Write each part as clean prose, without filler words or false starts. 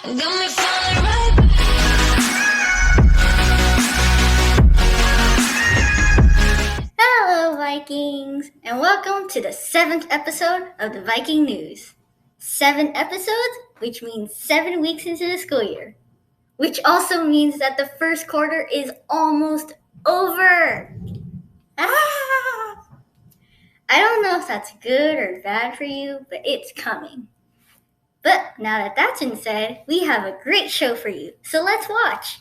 Got me falling right. Hello, Vikings, and welcome to the 7th episode of the Viking News. 7 episodes, which means 7 weeks into the school year, which also means that the first quarter is almost over. Ah! I don't know if that's good or bad for you, but it's coming. But now that that's been said, we have a great show for you, so let's watch.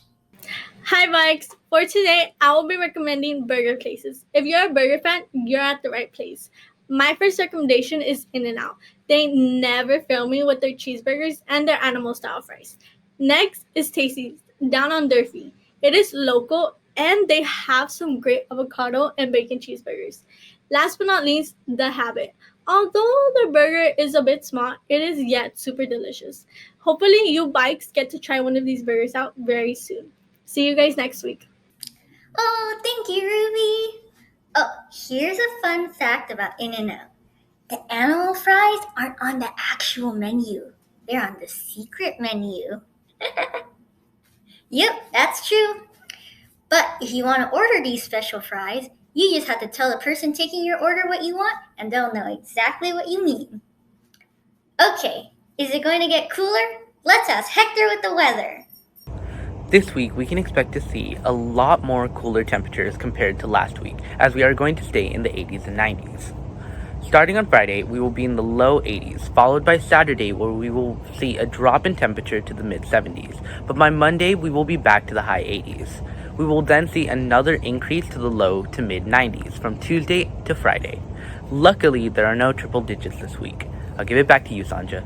Hi, Vikes! For today, I will be recommending burger places. If you're a burger fan, you're at the right place. My first recommendation is In-N-Out. They never fail me with their cheeseburgers and their animal style fries. Next is Tasty's, down on Durfee. It is local and they have some great avocado and bacon cheeseburgers. Last but not least, The Habit. Although the burger is a bit small, it is yet super delicious. Hopefully, you bikes get to try one of these burgers out very soon. See you guys next week. Oh, thank you, Ruby. Oh, here's a fun fact about In-N-Out. The animal fries aren't on the actual menu. They're on the secret menu. Yep, that's true. But if you want to order these special fries, you just have to tell the person taking your order what you want, and they'll know exactly what you mean. Okay, is it going to get cooler? Let's ask Hector with the weather. This week, we can expect to see a lot more cooler temperatures compared to last week, as we are going to stay in the 80s and 90s. Starting on Friday, we will be in the low 80s, followed by Saturday, where we will see a drop in temperature to the mid 70s. But by Monday, we will be back to the high 80s. We will then see another increase to the low to mid 90s from Tuesday to Friday. Luckily, there are no triple digits this week. I'll give it back to you, Sanja.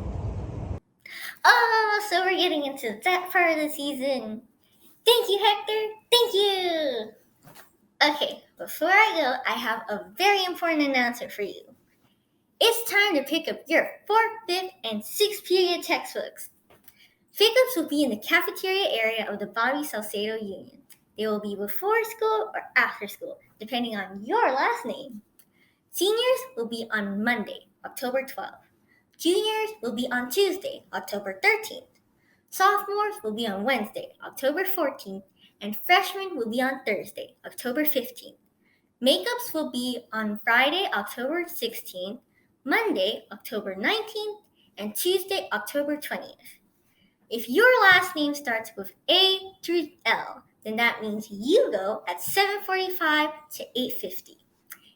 Oh, so we're getting into that part of the season. Thank you, Hector. Thank you. Okay, before I go, I have a very important announcement for you. It's time to pick up your 4th, 5th, and 6th period textbooks. Pickups will be in the cafeteria area of the Bobby Salcedo Union. They will be before school or after school, depending on your last name. Seniors will be on Monday, October 12th. Juniors will be on Tuesday, October 13th. Sophomores will be on Wednesday, October 14th, and freshmen will be on Thursday, October 15th. Makeups will be on Friday, October 16th, Monday, October 19th, and Tuesday, October 20th. If your last name starts with A through L, then that means you go at 7:45 to 8:50.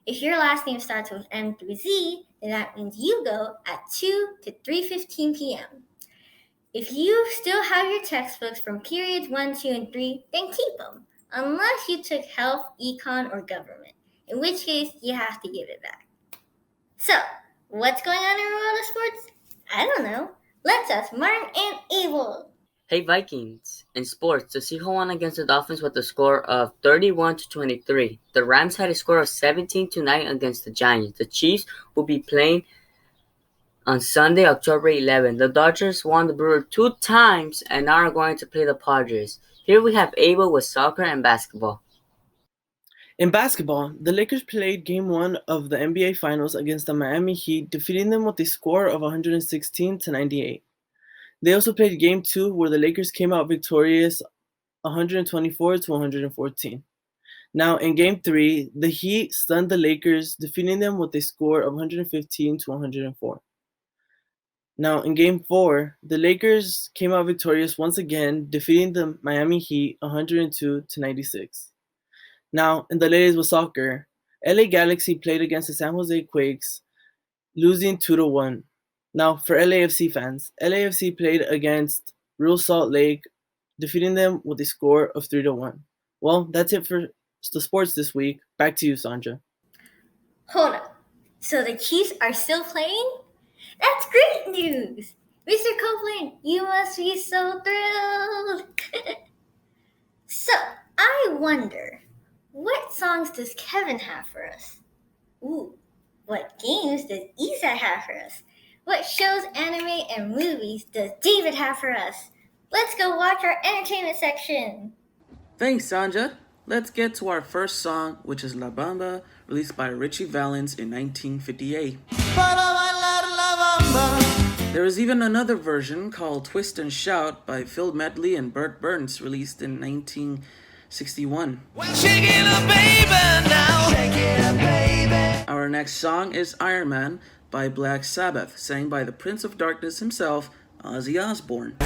If your last name starts with M through Z, then that means you go at 2 to 3:15 p.m. If you still have your textbooks from periods 1, 2, and 3, then keep them, unless you took health, econ, or government, in which case you have to give it back. So, what's going on in world of sports? I don't know. Let's ask Martin and Abel. Hey Vikings! In sports, the Seahawks won against the Dolphins with a score of 31-23. The Rams had a score of 17-9 against the Giants. The Chiefs will be playing on Sunday, October 11. The Dodgers won the Brewers 2 times and now are going to play the Padres. Here we have Abel with soccer and basketball. In basketball, the Lakers played Game 1 of the NBA Finals against the Miami Heat, defeating them with a score of 116-98. They also played Game 2, where the Lakers came out victorious 124-114. Now, in Game 3, the Heat stunned the Lakers, defeating them with a score of 115-104. Now, in Game 4, the Lakers came out victorious once again, defeating the Miami Heat 102-96. Now, in the ladies with soccer, LA Galaxy played against the San Jose Quakes, losing 2-1. Now, for LAFC fans, LAFC played against Real Salt Lake, defeating them with a score of 3-1. Well, that's it for the sports this week. Back to you, Sanja. Hold up. So the Chiefs are still playing? That's great news! Mr. Copeland, you must be so thrilled! So, I wonder, what songs does Kevin have for us? Ooh, what games does Isa have for us? What shows, anime, and movies does David have for us? Let's go watch our entertainment section. Thanks, Sanja. Let's get to our first song, which is La Bamba, released by Richie Valens in 1958. Para bailar la bamba. There is even another version called Twist and Shout by Phil Medley and Burt Burns, released in 1961. Our next song is Iron Man by Black Sabbath, sang by the Prince of Darkness himself, Ozzy Osbourne.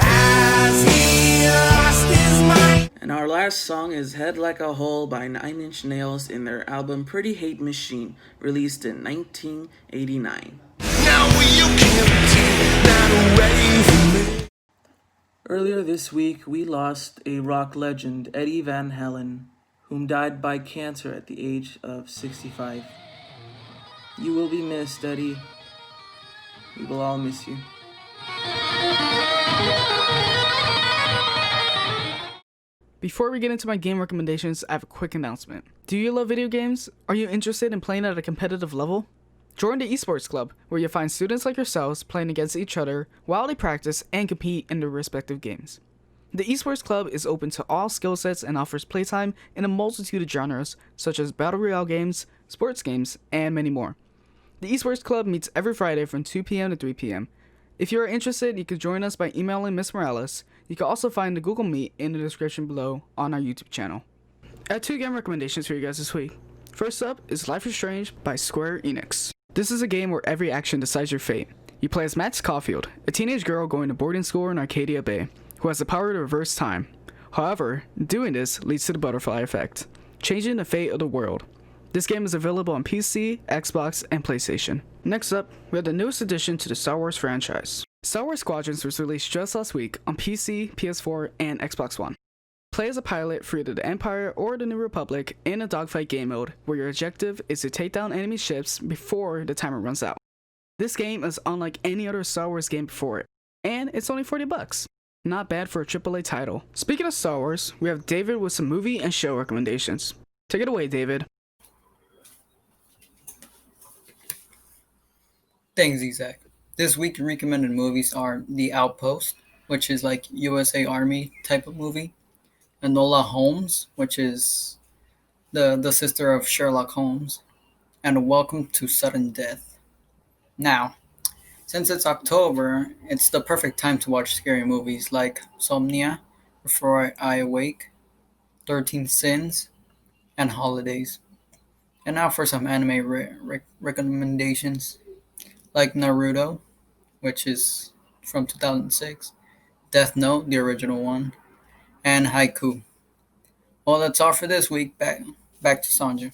And our last song is Head Like a Hole by 9 Inch Nails in their album Pretty Hate Machine, released in 1989. Earlier this week, we lost a rock legend, Eddie Van Halen, whom died by cancer at the age of 65. You will be missed, Eddie. We will all miss you. Before we get into my game recommendations, I have a quick announcement. Do you love video games? Are you interested in playing at a competitive level? Join the Esports Club, where you'll find students like yourselves playing against each other while they practice and compete in their respective games. The Esports Club is open to all skill sets and offers playtime in a multitude of genres, such as Battle Royale games, sports games, and many more. The Esports Club meets every Friday from 2 p.m. to 3 p.m. If you are interested, you can join us by emailing Ms. Morales. You can also find the Google Meet in the description below on our YouTube channel. I have 2 game recommendations for you guys this week. First up is Life is Strange by Square Enix. This is a game where every action decides your fate. You play as Max Caulfield, a teenage girl going to boarding school in Arcadia Bay, who has the power to reverse time. However, doing this leads to the butterfly effect, changing the fate of the world. This game is available on PC, Xbox, and PlayStation. Next up, we have the newest addition to the Star Wars franchise. Star Wars Squadrons was released just last week on PC, PS4, and Xbox One. Play as a pilot for either the Empire or the New Republic in a dogfight game mode, where your objective is to take down enemy ships before the timer runs out. This game is unlike any other Star Wars game before it, and it's only $40. Not bad for a AAA title. Speaking of Star Wars, we have David with some movie and show recommendations. Take it away, David. Thanks, Isaac. This week recommended movies are The Outpost, which is like USA Army type of movie, Enola Holmes, which is the sister of Sherlock Holmes, and Welcome to Sudden Death. Now, since it's October, it's the perfect time to watch scary movies like Somnia, Before I Awake, 13 Sins, and Holidays. And now for some anime recommendations, like Naruto, which is from 2006, Death Note, the original one, and Haiku. Well, that's all for this week. Back to Sanja.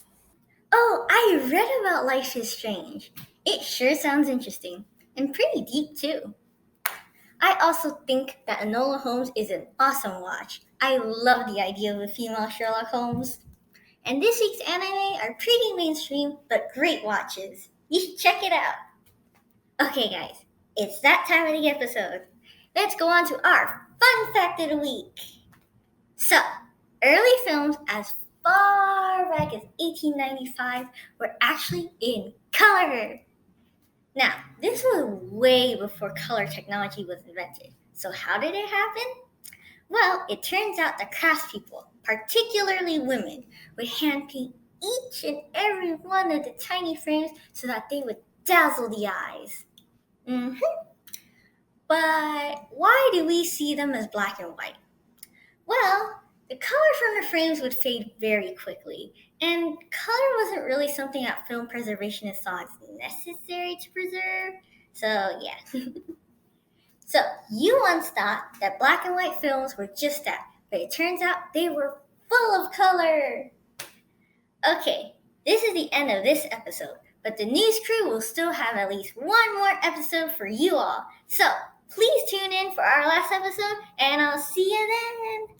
Oh, I read about Life is Strange. It sure sounds interesting, and pretty deep too. I also think that Enola Holmes is an awesome watch. I love the idea of a female Sherlock Holmes. And this week's anime are pretty mainstream, but great watches. You should check it out. Okay, guys, it's that time of the episode. Let's go on to our fun fact of the week. So, early films as far back as 1895 were actually in color. Now, this was way before color technology was invented. So how did it happen? Well, it turns out that craftspeople, particularly women, would hand paint each and every one of the tiny frames so that they would dazzle the eyes. But why do we see them as black and white? Well, the color from the frames would fade very quickly, and color wasn't really something that film preservationists saw as necessary to preserve. So, yeah. So, you once thought that black and white films were just that, but it turns out they were full of color. Okay, this is the end of this episode, but the news crew will still have at least one more episode for you all. So, please tune in for our last episode, and I'll see you then.